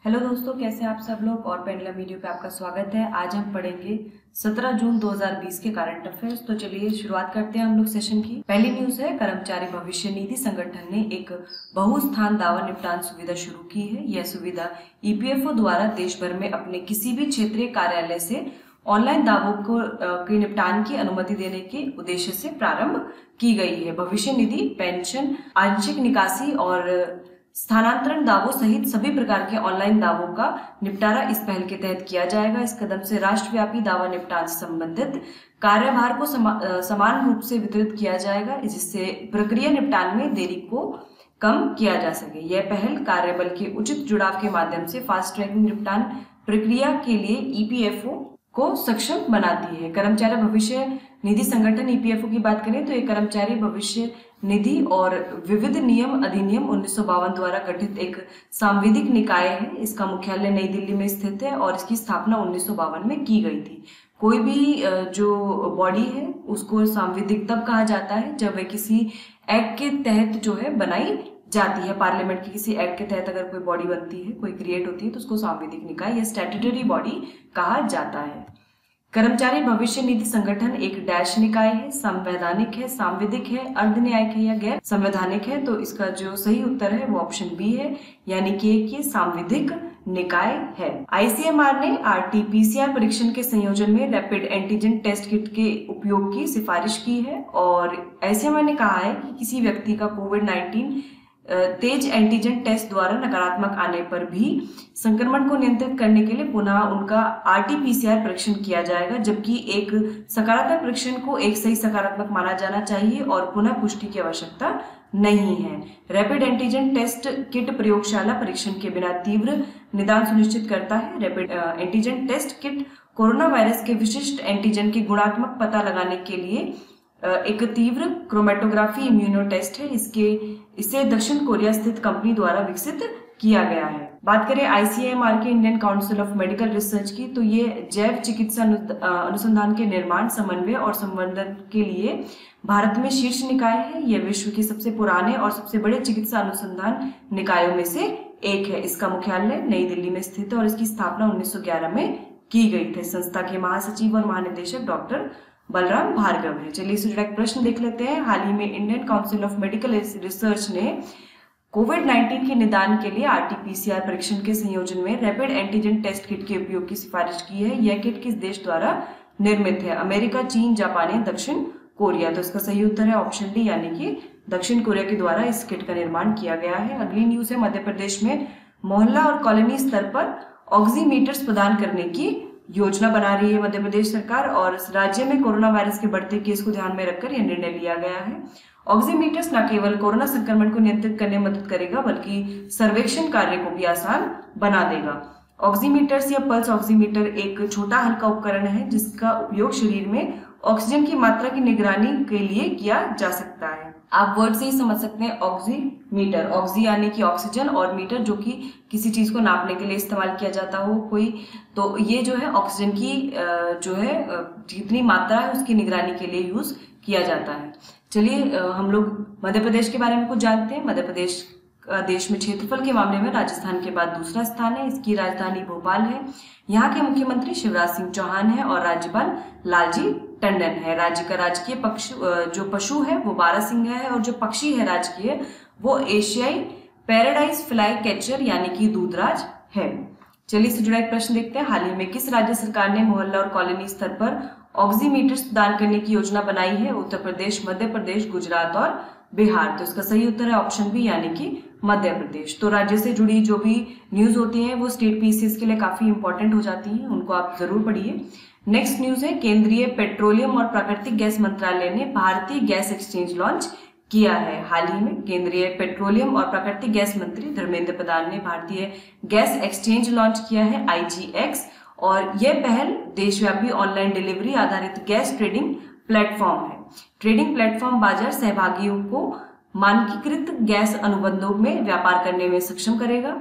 Hello दोस्तों, कैसे हैं आप सब लोग। और पेंडुलम वीडियो पे आपका स्वागत है। आज हम पढ़ेंगे 17 जून 2020 के करंट अफेयर्स। तो चलिए शुरुआत करते हैं हम लोग सेशन की। पहली न्यूज है, कर्मचारी भविष्य निधि संगठन ने एक बहुस्थान दावा निपटान सुविधा शुरू की है। यह सुविधा ईपीएफओ द्वारा देश भर में अपने किसी भी क्षेत्रीय कार्यालय से ऑनलाइन दावों के निपटान की अनुमति देने के उद्देश्य से प्रारंभ की गई है। भविष्य निधि, पेंशन, आंशिक निकासी और स्थानांतरण दावों सहित सभी प्रकार के ऑनलाइन दावों का निपटारा इस पहल के तहत किया जाएगा। इस कदम से राष्ट्रव्यापी दावा निपटान से संबंधित कार्यभार को समान रूप से वितरित किया जाएगा, जिससे प्रक्रिया निपटान में देरी को कम किया जा सके। यह पहल कार्यबल के उचित जुड़ाव के माध्यम से फास्ट ट्रैक निपटान प्रक्रिया के लिए ईपीएफओ को सक्षम बनाती है। कर्मचारी भविष्य निधि संगठन ईपीएफओ की बात करें तो ये कर्मचारी भविष्य निधि और विविध नियम अधिनियम 1952 द्वारा गठित एक सांविधिक निकाय है। इसका मुख्यालय नई दिल्ली में स्थित है और इसकी स्थापना 1952 में की गई थी। कोई भी जो बॉडी है उसको सांविधिक तब कहा जाता है जब वह किसी एक्ट के तहत जो है बनाई जाती है। पार्लियामेंट के किसी एक्ट के तहत अगर कोई बॉडी बनती है, कोई क्रिएट होती है, तो उसको सांविधिक निकाय या स्टैट्यूटरी बॉडी कहा जाता है। कर्मचारी भविष्य निधि संगठन एक डैश निकाय है, संवैधानिक है, सांविधिक है, अर्धन्यायिक है या गैर संवैधानिक है। तो इसका जो सही उत्तर है वो ऑप्शन बी है, यानी कि ये सांविधिक निकाय है। आईसीएमआर ने आरटी-पीसीआर परीक्षण के संयोजन में रैपिड एंटीजन टेस्ट किट के उपयोग की सिफारिश की है और आईसीएमआर ने कहा है कि किसी व्यक्ति का कोविड-19 तेज एंटीजन टेस्ट द्वारा नकारात्मक आने पर भी संक्रमण को नियंत्रित करने के लिए पुनः उनका आरटी-पीसीआर परीक्षण किया जाएगा, जबकि एक सकारात्मक परीक्षण को एक सही सकारात्मक माना जाना चाहिए और पुनः पुष्टि की आवश्यकता नहीं है। रैपिड एंटीजन टेस्ट किट प्रयोगशाला परीक्षण के बिना तीव्र निदान सुनिश्चित करता है। Rapid antigen test kit corona virus के विशिष्ट एंटीजन के गुणात्मक पता लगाने के लिए एक तीव्र क्रोमेटोग्राफी इम्यूनो टेस्ट है। इसे दक्षिण कोरिया स्थित कंपनी द्वारा विकसित किया गया है। बात करें आईसीएमआर के, Indian council of medical research की, तो ये जैव चिकित्सा अनुसंधान के निर्माण, समन्वय और संवर्धन के लिए भारत में शीर्ष निकाय है। यह विश्व के सबसे पुराने और सबसे बड़े चिकित्सा अनुसंधान निकायों में से एक है। इसका मुख्यालय नई दिल्ली में स्थित है और इसकी स्थापना 1911 में की गई थी। संस्था के महासचिव और महानिदेशक डॉक्टर बलराम भार्गव है। चलिए इससे जुड़ा एक प्रश्न देख लेते हैं। हाल ही में Indian council of medical research ने कोविड-19 के निदान के लिए आरटी-पीसीआर परीक्षण के संयोजन में रैपिड एंटीजन टेस्ट किट के उपयोग की सिफारिश की है। यह किट किस देश द्वारा निर्मित है? अमेरिका, चीन, जापान या दक्षिण कोरिया? तो इसका सही उत्तर है ऑप्शन डी, यानी कि दक्षिण कोरिया के द्वारा इस किट का निर्माण किया गया है। अगली न्यूज है, मध्य प्रदेश में मोहल्ला और कॉलोनी स्तर पर ऑक्सीमीटर्स प्रदान करने की योजना बना रही है मध्य प्रदेश सरकार और राज्य में कोरोना वायरस के बढ़ते केस को ध्यान में रखकर यह निर्णय लिया गया है। ऑक्सीमीटर्स न केवल कोरोना संक्रमण को नियंत्रित करने में मदद करेगा बल्कि सर्वेक्षण कार्य को भी आसान बना देगा। ऑक्सीमीटर्स या पल्स ऑक्सीमीटर एक छोटा हल्का उपकरण है जिसका उपयोग शरीर में ऑक्सीजन की मात्रा की निगरानी के लिए किया जा सकता है। आप वर्ड से ही समझ सकते हैं, ऑक्सीमीटर, ऑक्सी यानी कि ऑक्सीजन और मीटर जो कि किसी चीज को नापने के लिए इस्तेमाल किया जाता हो कोई, तो ये जो है ऑक्सीजन की जो है जितनी मात्रा है उसकी निगरानी के लिए यूज किया जाता है। चलिए हम लोग मध्य प्रदेश के बारे में कुछ जानते हैं। मध्य प्रदेश देश में क्षेत्रफल के मामले में राजस्थान के बाद दूसरा स्थान है। इसकी राजधानी भोपाल है। यहाँ के मुख्यमंत्री शिवराज सिंह चौहान है और राज्यपाल लालजी टंडन है। राज्य का राजकीय जो पशु है वो बारहसिंगा है और जो पक्षी है राजकीय वो एशियाई पैराडाइज फ्लाई कैचर यानी कि दूधराज है। चलिए इससे जुड़ा एक प्रश्न देखते हैं। हाल ही में किस राज्य सरकार ने मोहल्ला और कॉलोनी स्तर पर ऑक्सीमीटर्स प्रदान करने की योजना बनाई है? उत्तर प्रदेश, मध्य प्रदेश, गुजरात और बिहार? तो इसका सही उत्तर है ऑप्शन बी, यानी कि मध्य प्रदेश। तो राज्य से जुड़ी जो भी न्यूज होती है वो स्टेट पीसीएस के लिए काफी इंपॉर्टेंट हो जाती है, उनको आप जरूर पढ़िए। नेक्स्ट न्यूज है, केंद्रीय पेट्रोलियम और प्राकृतिक गैस मंत्रालय ने भारतीय गैस एक्सचेंज लॉन्च किया है। हाल ही में केंद्रीय पेट्रोलियम और प्राकृतिक गैस मंत्री धर्मेंद्र प्रधान ने भारतीय गैस एक्सचेंज लॉन्च किया है, आईजीएक्स, और यह पहल देशव्यापी ऑनलाइन डिलीवरी आधारित गैस ट्रेडिंग प्लेटफॉर्म है। ट्रेडिंग प्लेटफॉर्म बाजार सहभागियों को मानकीकृत गैस अनुबंधों में व्यापार करने में सक्षम करेगा।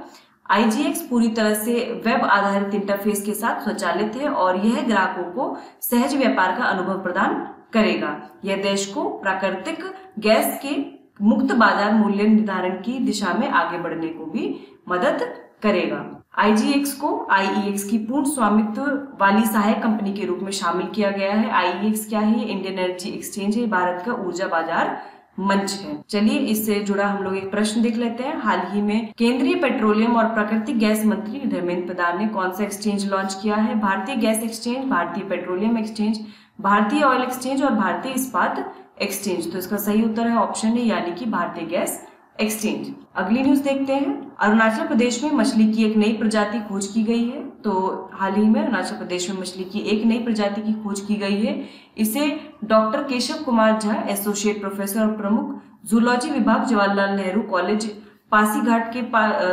आईजीएक्स पूरी तरह से वेब आधारित इंटरफेस के साथ स्वचालित है और यह ग्राहकों को सहज व्यापार का अनुभव प्रदान करेगा। यह देश को प्राकृतिक गैस के मुक्त बाजार मूल्य निर्धारण की दिशा में आगे बढ़ने को भी मदद करेगा। IGX को IEX की पूर्ण स्वामित्व वाली सहायक कंपनी के रूप में शामिल किया गया है। IEX क्या है? इंडियन एनर्जी एक्सचेंज है, भारत का ऊर्जा बाजार मंच है। चलिए इससे जुड़ा हम लोग एक प्रश्न देख लेते हैं। हाल ही में केंद्रीय पेट्रोलियम और प्राकृतिक गैस मंत्री धर्मेंद्र प्रधान ने कौन सा एक्सचेंज लॉन्च किया है? भारतीय गैस एक्सचेंज, भारतीय पेट्रोलियम एक्सचेंज, भारतीय ऑयल एक्सचेंज और भारतीय इस्पात एक्सचेंज। तो इसका सही उत्तर है ऑप्शन है यानी कि भारतीय गैस एक्सचेंज। अगली न्यूज देखते हैं। अरुणाचल प्रदेश में मछली की एक नई प्रजाति खोज की गई है। तो हाल ही में अरुणाचल प्रदेश में मछली की एक नई प्रजाति की खोज की गई है। इसे doctor Keshav Kumar Jha, associate professor और प्रमुख जूलॉजी विभाग, जवाहरलाल नेहरू कॉलेज पासीघाट के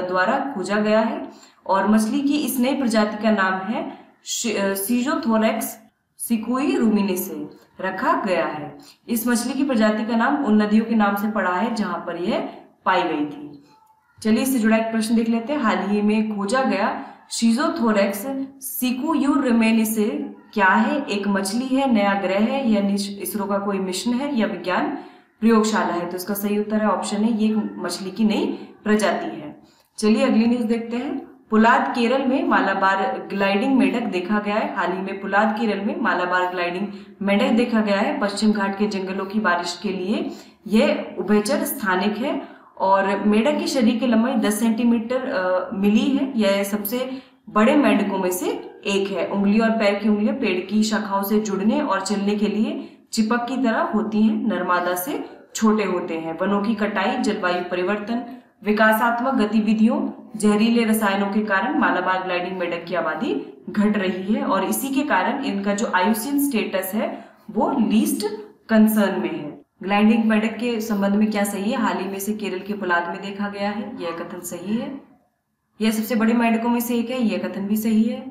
द्वारा खोजा गया है। और मछली की इस नई प्रजाति का नाम है सीजोथोरैक्स सिकुई रुमिनेसे रखा गया है। इस मछली की प्रजाति का नाम उन नदियों के नाम से पड़ा है जहां पर यह पाई गई थी। चलिए इससे जुड़ा एक प्रश्न देख लेते हैं। हाल ही में खोजा गया शिजोथोरैक्स सिकुयुरमेनिसे क्या है? एक मछली है, नया ग्रह है, या इसरो का कोई मिशन है, या विज्ञान प्रयोगशाला है? तो इसका सही उत्तर है ऑप्शन है, ये मछली की नई प्रजाति है। चलिए अगली न्यूज देखते हैं। पुलाद केरल में मालाबार ग्लाइडिंग मेंढक देखा गया है। हाल ही में पुलाद केरल में मालाबार ग्लाइडिंग मेंढक देखा गया है। पश्चिम घाट के जंगलों की बारिश के लिए यह उभयचर स्थानिक है और मेंढक की शरीर की लंबाई 10 सेंटीमीटर मिली है। यह सबसे बड़े मेंढकों में से एक है। उंगली और पैर की उंगलियां पेड़ की शाखाओं से जुड़ने और चलने के लिए चिपक की तरह होती हैं। नरमादा से छोटे होते हैं। वनों की कटाई, जलवायु परिवर्तन, विकासात्मक गतिविधियों, जहरीले रसायनों के कारण मालाबार ग्लाइडिंग मेंढक की आबादी घट रही है और इसी के कारण इनका जो आईयूसीएन स्टेटस है वो लीस्ट कंसर्न में है। ग्लाइडिंग मेंढक के संबंध में क्या सही है? हाल ही में से केरल के पुलाद में देखा गया है, यह कथन सही है। यह सबसे बड़े मेंढकों में से एक है, यह कथन भी सही है।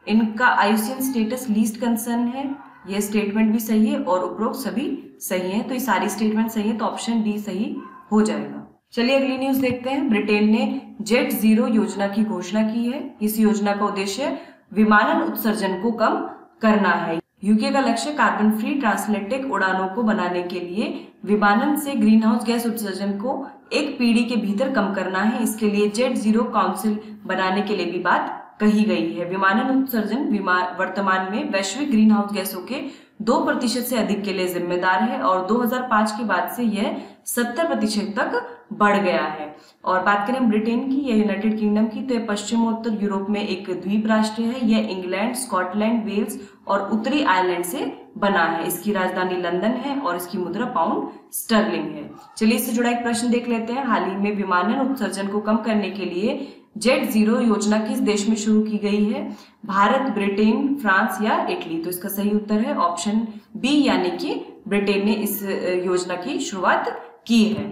इनका आईयूसीएन स्टेटस लीस्ट कंसर्न है, यह स्टेटमेंट भी सही है और उपरोक्त सभी सही है। तो ये सारी स्टेटमेंट सही है, तो ऑप्शन डी सही हो जाएगा। चलिए अगली न्यूज देखते हैं। ब्रिटेन ने जेट जीरो योजना की घोषणा की है। इस योजना का उद्देश्य विमानन उत्सर्जन को कम करना है। यूके का लक्ष्य कार्बन फ्री ट्रांसएटलांटिक उड़ानों को बनाने के लिए विमानन से ग्रीन हाउस गैस उत्सर्जन को एक पीढ़ी के भीतर कम करना है। इसके लिए जेट जीरो काउंसिल बनाने के लिए भी बात कही गई है। विमानन उत्सर्जन वर्तमान में वैश्विक ग्रीन हाउस गैसों के 2% से अधिक के लिए जिम्मेदार है और 2005 के बाद से यह 70% तक बढ़ गया है। और बात करें ब्रिटेन की या यूनाइटेड किंगडम की, तो यह पश्चिमोत्तर यूरोप में एक द्वीप राष्ट्र है। यह इंग्लैंड, स्कॉटलैंड, वेल्स और उत्तरी आयरलैंड से बना है। इसकी राजधानी लंदन है और इसकी मुद्रा पाउंड स्टर्लिंग है। चलिए इससे जुड़ा एक प्रश्न देख लेते हैं। हाल ही में विमानन उत्सर्जन को कम करने के लिए जेट जीरो योजना किस देश में शुरू की गई है? भारत, ब्रिटेन, फ्रांस या इटली? तो इसका सही उत्तर है ऑप्शन बी यानी कि ब्रिटेन ने इस योजना की शुरुआत की है।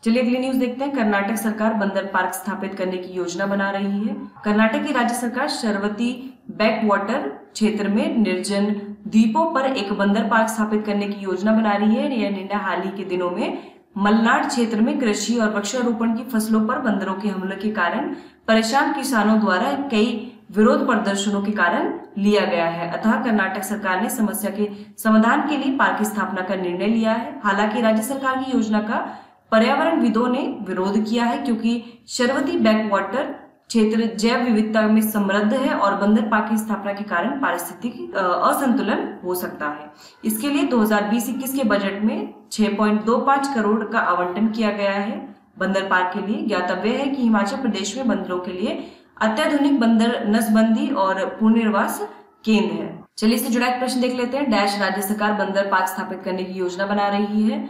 चलिए अगली न्यूज देखते हैं। कर्नाटक सरकार बंदर पार्क स्थापित करने की योजना बना रही है। कर्नाटक की राज्य सरकार शरवती बैकवाटर क्षेत्र में निर्जन द्वीपों पर एक बंदर पार्क स्थापित करने की योजना बना रही है। यह निर्णय हाल ही के दिनों में मलनाड क्षेत्र में कृषि और वृक्षारोपण की फसलों पर बंदरों के हमले के कारण परेशान किसानों द्वारा कई विरोध प्रदर्शनों के कारण लिया गया है। अतः कर्नाटक सरकार ने समस्या के समाधान के लिए पार्क की स्थापना का निर्णय लिया है। हालांकि राज्य सरकार की योजना का पर्यावरणविदों ने विरोध किया है क्योंकि शरवती बैकवाटर क्षेत्र जैव विविधता में समृद्ध है और बंदर पार्क की स्थापना के कारण पारिस्थितिक असंतुलन हो सकता है। इसके लिए 2020-21 के बजट में 6.25 करोड़ का आवंटन किया गया है। बंदर पार्क के लिए ज्ञातव्य है कि हिमाचल प्रदेश में बंदरों के लिए अत्याधुनिक बंदर नसबंदी और पुनर्वास केंद्र है। चलिए इससे जुड़ा एक प्रश्न देख लेते हैं। डैश राज्य सरकार बंदर पार्क स्थापित करने की योजना बना रही है।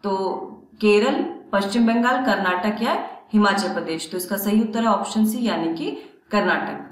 तो केरल, पश्चिम बंगाल, कर्नाटक या हिमाचल प्रदेश? तो इसका सही उत्तर है ऑप्शन सी यानी कि कर्नाटक।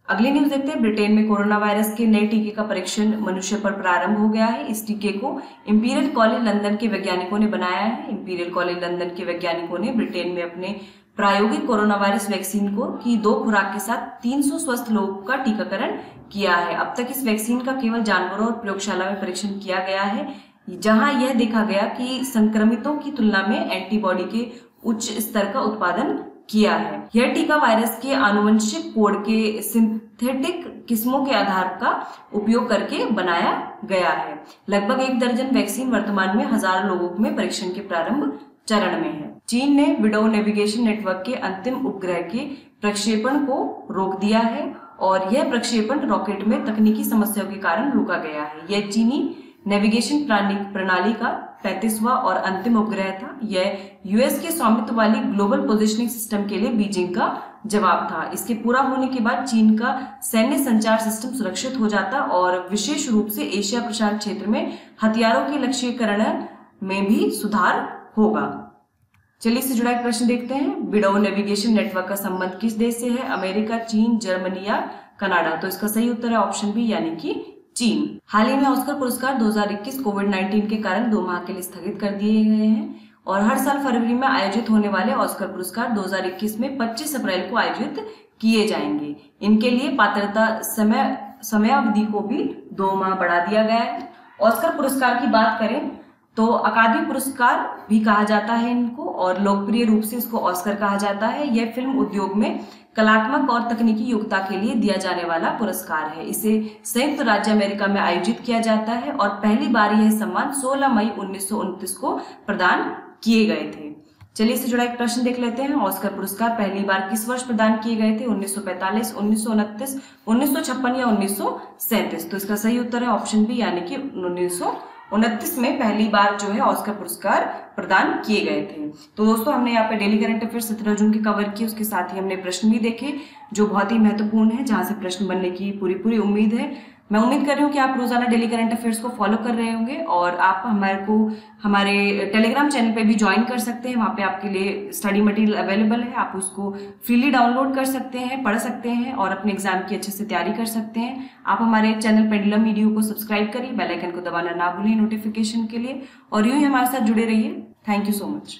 अगली न्यूज देखते हैं। ब्रिटेन में कोरोना वायरस के नए टीके का परीक्षण मनुष्य पर प्रारंभ हो गया है। इस टीके को इंपीरियल कॉलेज लंदन के वैज्ञानिकों ने बनाया है। इंपीरियल कॉलेज लंदन के वैज्ञानिकों ने ब्रिटेन में अपने प्रायोगिक कोरोना वायरस वैक्सीन की 2 खुराक के साथ 300 स्वस्थ लोगों का टीकाकरण किया है। अब तक इस वैक्सीन का केवल जानवरों और प्रयोगशाला में परीक्षण किया गया है, जहां यह देखा गया कि संक्रमितों की तुलना में एंटीबॉडी के उच्च स्तर का उत्पादन किया है। यह टीका वायरस के आनुवंशिक कोड के सिंथेटिक किस्मों के आधार का उपयोग करके बनाया गया है। लगभग 1 दर्जन वैक्सीन वर्तमान में हजारों लोगों में परीक्षण के प्रारंभ चरण में है। चीन ने विडो नेविगेशन नेटवर्क के अंतिम उपग्रह के प्रक्षेपण को रोक दिया है और यह प्रक्षेपण रॉकेट में तकनीकी समस्याओं के कारण रोका गया है। यह चीनी नेविगेशन प्रणाली का 35वां और अंतिम उपग्रह था। यह यूएस के स्वामित्व वाली ग्लोबल पोजिशनिंग सिस्टम के लिए बीजिंग का जवाब था। इसके पूरा होने के बाद चीन का सैन्य संचार सिस्टम सुरक्षित हो जाता और विशेष रूप से एशिया प्रशांत क्षेत्र में हथियारों के लक्ष्यीकरण में भी सुधार होगा। चलिए इससे जुड़ा एक प्रश्न देखते हैं। बिडो नेविगेशन नेटवर्क का संबंध किस देश से है? अमेरिका, चीन, जर्मनी या कनाडा? तो इसका सही उत्तर है ऑप्शन बी यानी कि चीन। हाल ही में ऑस्कर पुरस्कार 2021 कोविड-19 के कारण 2 माह के लिए स्थगित कर दिए गए हैं और हर साल फरवरी में आयोजित होने वाले ऑस्कर पुरस्कार 2021 में 25 अप्रैल को आयोजित किए जाएंगे। इनके लिए पात्रता समयावधि को भी 2 माह बढ़ा दिया गया है। ऑस्कर पुरस्कार की बात करें तो अकादमी पुरस्कार भी कहा जाता है इनको और लोकप्रिय रूप से इसको ऑस्कर कहा जाता है। यह फिल्म उद्योग में कलात्मक और तकनीकी योग्यता के लिए दिया जाने वाला पुरस्कार है। इसे संयुक्त राज्य अमेरिका में आयोजित किया जाता है और पहली बार यह सम्मान 16 मई 1929 को प्रदान किए गए थे। चलिए इससे जुड़ा एक प्रश्न देख लेते हैं। ऑस्कर पुरस्कार पहली बार किस वर्ष प्रदान किए गए थे? 1945, 1929, 1956 या 1937? तो इसका सही उत्तर है ऑप्शन बी यानी कि 1929 में पहली बार जो है ऑस्कर पुरस्कार प्रदान किए गए थे। तो दोस्तों हमने यहाँ पे डेली करंट अफेयर 17 जून के कवर किए, उसके साथ ही हमने प्रश्न भी देखे जो बहुत ही महत्वपूर्ण है, जहां से प्रश्न बनने की पूरी उम्मीद है। मैं उम्मीद कर रही हूँ कि आप रोजाना डेली करंट अफेयर्स को फॉलो कर रहे होंगे और आप हमारे टेलीग्राम चैनल पे भी ज्वाइन कर सकते हैं। वहाँ पे आपके लिए स्टडी मटेरियल अवेलेबल है, आप उसको फ्रीली डाउनलोड कर सकते हैं, पढ़ सकते हैं और अपने एग्जाम की अच्छे से तैयारी कर सकते हैं। आप हमारे चैनल पेंडुलम मीडिया को सब्सक्राइब करिए, बेल आइकन को दबाना ना भूलिए नोटिफिकेशन के लिए और यूं ही हमारे साथ जुड़े रहिए। Thank you so much.